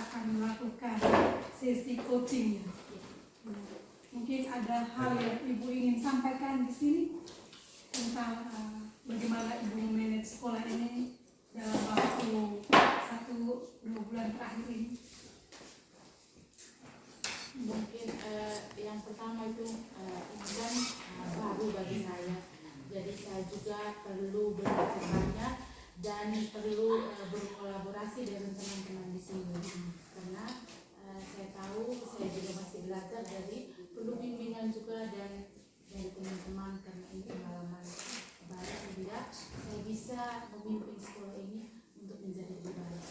akan melakukan sesi coaching. Mungkin ada hal yang Ibu ingin sampaikan di sini tentang bagaimana Ibu memanage sekolah ini dalam waktu 1-2 bulan terakhir ini. Mungkin yang pertama itu ini kan baru bagi saya, jadi saya juga perlu belajar banyak dan perlu berkolaborasi dengan teman-teman di sini, karena saya tahu saya juga masih belajar, jadi perlu bimbingan juga dan dari teman-teman, karena ini pengalaman baru sehingga saya bisa memimpin sekolah ini untuk menjadi lebih baik.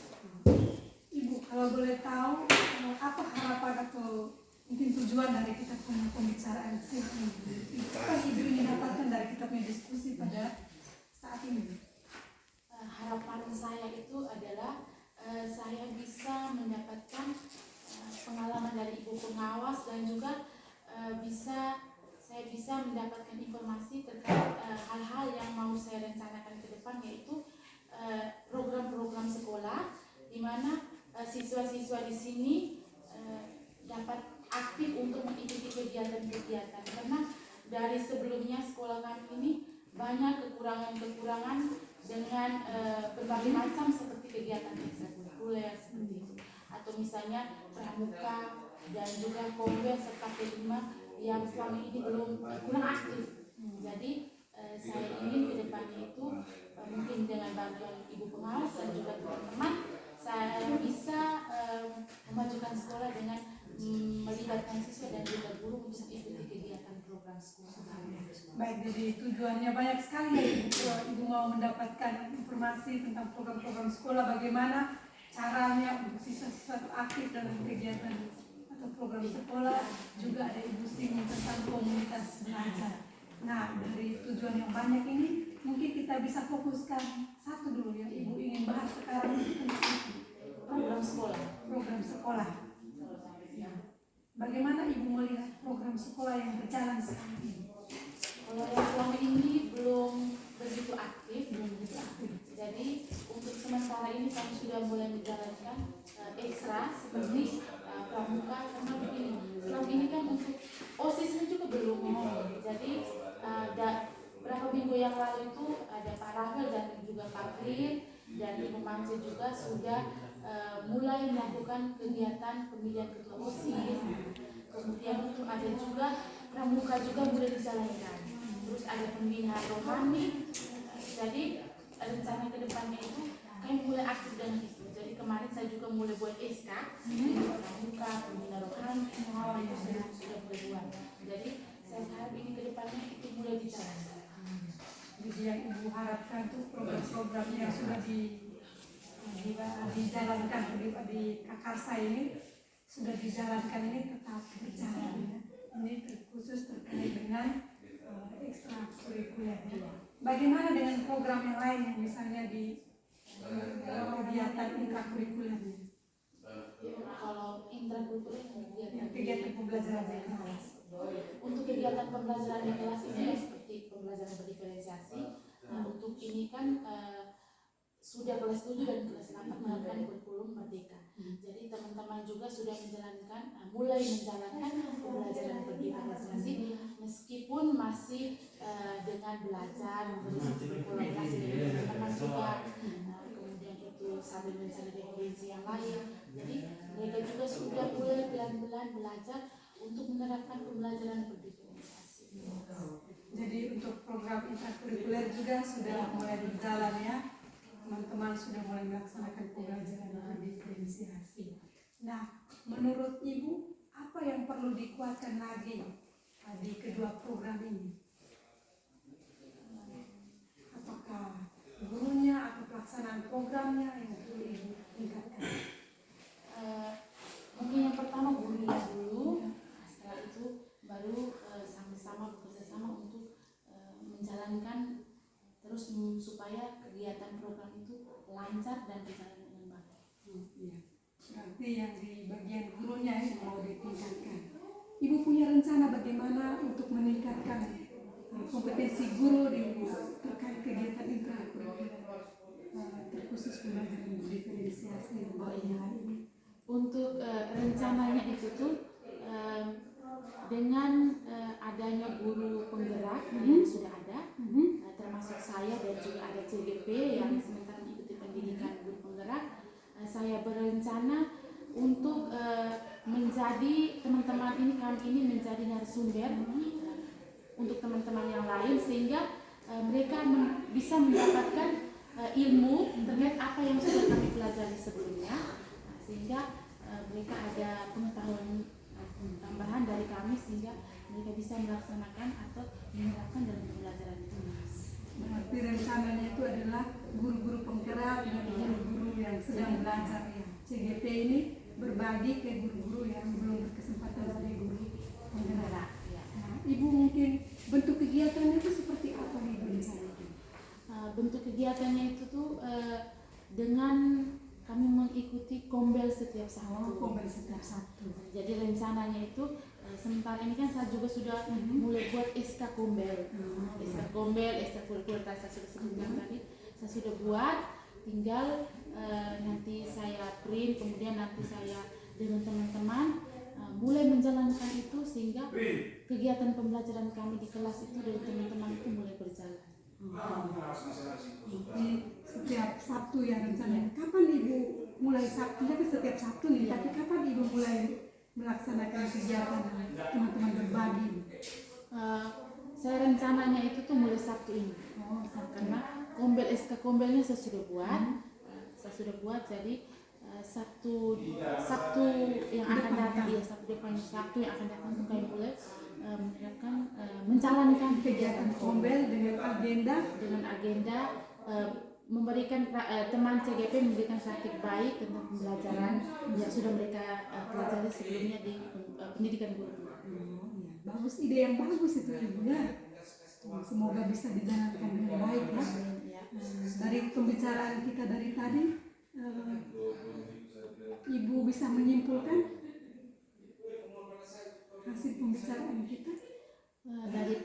Ibu, kalau boleh tahu apa harapan atau mungkin tujuan dari kita punya pembicaraan sini? Apa yang Ibu ingin dapatkan dari kita punya diskusi pada saat ini? Harapan saya itu adalah saya bisa mendapatkan pengalaman dari ibu pengawas dan juga saya bisa mendapatkan informasi terkait hal-hal yang mau saya rencanakan ke depan, yaitu program-program sekolah di mana siswa-siswa di sini dapat aktif untuk mengikuti kegiatan-kegiatan, karena dari sebelumnya sekolah kami ini banyak kekurangan-kekurangan dengan berbagai macam seperti kegiatan ekstrakurikuler seperti itu, atau misalnya pramuka dan juga kongres serta P5 yang selama ini belum kurang aktif. Jadi saya ingin kedepannya itu mungkin dengan bantuan ibu pengawas dan juga teman-teman saya bisa memajukan sekolah dengan melibatkan siswa dan juga guru untuk mengikuti kegiatan program sekolah. Baik, jadi tujuannya banyak sekali ya Ibu mau mendapatkan informasi tentang program-program sekolah, bagaimana caranya untuk siswa-siswa itu aktif dalam kegiatan atau program sekolah, juga ada Ibu singgung tentang komunitas belajar. Nah, dari tujuan yang banyak ini mungkin kita bisa fokuskan satu dulu yang Ibu ingin bahas sekarang, program sekolah. Program sekolah. Bagaimana Ibu melihat program sekolah yang berjalan sekarang ini? Kalau yang selama ini belum begitu aktif, jadi untuk sementara ini kami sudah mulai menjalankan ekstra seperti pramuka, karena begini, selama ini kan untuk OSIS ini juga belum, jadi berapa minggu yang lalu itu ada Pak Rahel dan juga Pak Flir dan Ibu Mance juga sudah mulai melakukan kegiatan pemilihan ketua OSIS. Kemudian itu ada juga pramuka juga mulai dijalankan. Terus ada pembinaan rohani. Jadi rencana kedepannya itu kami mulai aktif dengan itu. Jadi kemarin saya juga mulai buat SK pramuka, pembinaan rohani, itu sudah mulai buat. Jadi saya harap ini kedepannya itu mulai dijalankan. Jadi yang Ibu harapkan itu program-program yang sudah dijalankan di Kakarsa ini sudah dijalankan ini tetap berjalan ya. Ini khusus terkait dengan ekstrakurikuler. Bagaimana dengan program yang lain yang misalnya di kegiatan intrakurikuler? Kalau intrakurikuler kegiatan pembelajaran di kelas. Untuk kegiatan pembelajaran di kelas ini seperti pembelajaran berdiferensiasi. Untuk ini kan sudah kelas 7 dan kelas 8 melakukan kurikulum merdeka. Jadi teman-teman juga sudah mulai menjalankan pembelajaran berdiferensiasi meskipun masih dengan belajar berkolaborasi dengan teman-teman juga, kemudian itu sambil mencari referensi yang lain. Jadi mereka juga sudah mulai pelan-pelan belajar untuk menerapkan pembelajaran berdiferensiasi. Jadi untuk program intrakurikuler juga sudah mulai berjalan ya. Teman-teman sudah mulai melaksanakan pembelajaran berdiferensiasi. Nah, menurut Ibu, apa yang perlu dikuatkan lagi di kedua program ini? Apakah gurunya atau pelaksanaan programnya yang perlu Ibu tingkatkan? Mungkin yang pertama gurunya dulu, setelah itu baru sama-sama bekerja sama untuk menjalankan terus supaya kegiatan program itu lancar dan berjalan dengan baik. Iya. Berarti yang di bagian gurunya yang mau ditingkatkan. Ibu punya rencana bagaimana untuk meningkatkan kompetensi guru terkait kegiatan intrakurikuler terkhusus pembelajaran diferensiasi yang ini? untuk rencananya itu tuh dengan adanya guru penggerak yang sudah ada, termasuk saya dan juga ada CGP yang sementara mengikuti pendidikan guru penggerak, saya berencana untuk menjadi teman-teman kami ini menjadi narasumber untuk teman-teman yang lain, sehingga mereka bisa mendapatkan ilmu terkait apa yang sudah kami pelajari sebelumnya, sehingga mereka ada pengetahuan tambahan dari kami sehingga mereka bisa melaksanakan atau menerapkan dalam pembelajaran itu. Berarti rencananya itu adalah guru-guru penggerak dengan guru yang sedang belajar ya. CGP ini berbagi ke guru-guru yang belum berkesempatan jadi guru penggerak. Nah, Ibu mungkin bentuk kegiatannya itu seperti apa Ibu rencananya? Bentuk kegiatannya itu tuh dengan kami mengikuti kombel setiap Sabtu. Kombel setiap Sabtu. Jadi rencananya itu sementara ini kan saya juga sudah mulai buat SK kombel. SK kombel, SK kurikulum saya sudah sebutkan tadi. Saya sudah buat, tinggal nanti saya print, kemudian nanti saya dengan teman-teman mulai menjalankan itu sehingga kegiatan pembelajaran kami di kelas itu dengan teman-teman itu mulai berjalan. Jadi setiap Sabtu ya rencananya. Kapan Ibu mulai Sabtunya kan setiap Sabtu nih, tapi kapan Ibu mulai melaksanakan kegiatan teman-teman berbagi? Saya rencananya itu tuh mulai Sabtu ini. Karena kombel SK kombelnya saya sudah buat, jadi Sabtu yang akan datang, ya Sabtu depan, Sabtu yang akan datang tuh kami mulai menjalankan kegiatan kombel dengan agenda memberikan teman CGP memberikan praktik baik tentang pembelajaran yang sudah mereka pelajari sebelumnya di pendidikan guru. Bagus, ide yang bagus itu Ibu ya. Semoga bisa dijalankan dengan baik ya. Dari pembicaraan kita dari tadi, Ibu bisa menyimpulkan hasil pembicaraan kita? Dari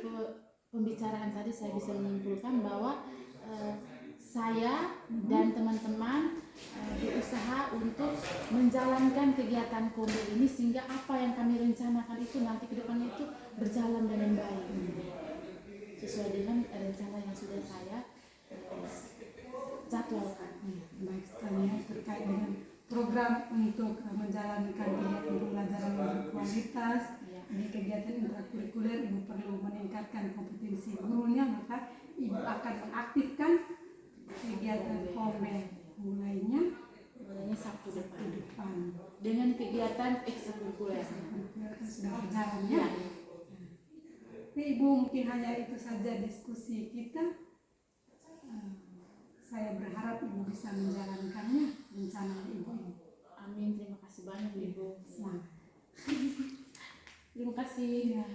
pembicaraan tadi saya bisa menyimpulkan bahwa saya dan teman-teman berusaha untuk menjalankan kegiatan kombel ini sehingga apa yang kami rencanakan itu nanti ke depannya itu berjalan dengan baik sesuai dengan rencana yang sudah saya jadwalkan. Baik sekali ya, terkait dengan program untuk menjalankan kegiatan pembelajaran yang berkualitas. Di kegiatan intrakurikuler Ibu perlu meningkatkan kompetensi gurunya, maka Ibu akan mengaktifkan kegiatan kombel mulainya Sabtu depan dengan kegiatan ekstrakurikuler sudah berjalan ya. Ibu mungkin hanya itu saja diskusi kita. Saya berharap Ibu bisa menjalankannya rencana Ibu. Amin, terima kasih banyak Ibu. Semangat. Terima kasih. Ya.